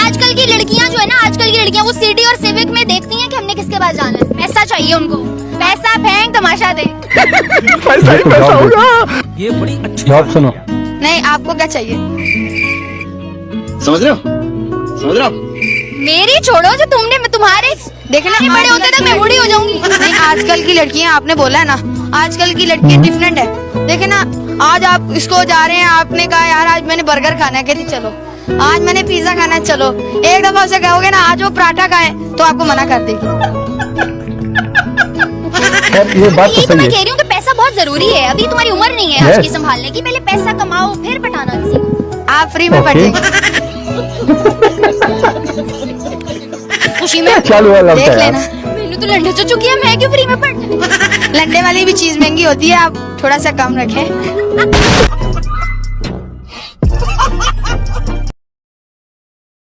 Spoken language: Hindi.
आजकल की लड़कियां जो है ना, आजकल की लड़कियां वो सिटी और सिविक में देखती हैं कि हमने किसके पास जाना है। पैसा चाहिए उनको, पैसा फेंक तमाशा दे। पैसा ही पैसा होगा। ये बड़ी अच्छी जवाब सुनो। नहीं, आपको क्या चाहिए? समझ रहे हो, समझ रहे हो? मेरी छोड़ो, जो तुमने तुम्हारे देखना नहीं बड़े होते तक मैं बूढ़ी हो जाऊंगी। नहीं, आजकल की लड़कियां, आपने बोला है ना, आजकल की लड़कियां डिफरेंट है। देखे ना, आज आप इसको जा रहे हैं, आपने कहा यार आज मैंने बर्गर खाना है, कहती चलो। आज मैंने पिज्जा खाना है, चलो। एक दफा उसे कहोगे ना आज वो पराठा खाए, तो आपको मना कर देगी। ये बात तो यही तो सही मैं है। कह रही हूँ कि पैसा बहुत जरूरी है। अभी तुम्हारी उम्र नहीं है आज की संभालने की। पहले पैसा कमाओ फिर पटाना किसी को। आप फ्री में पढ़ जाएंगे। खुशी में चालू है लगता देख है लेना, यार। मैंने तो लंडे हो चुकी है, मैं क्यों फ्री में पढ़। लंडे वाली भी चीज महंगी होती है, आप थोड़ा सा कम रखें।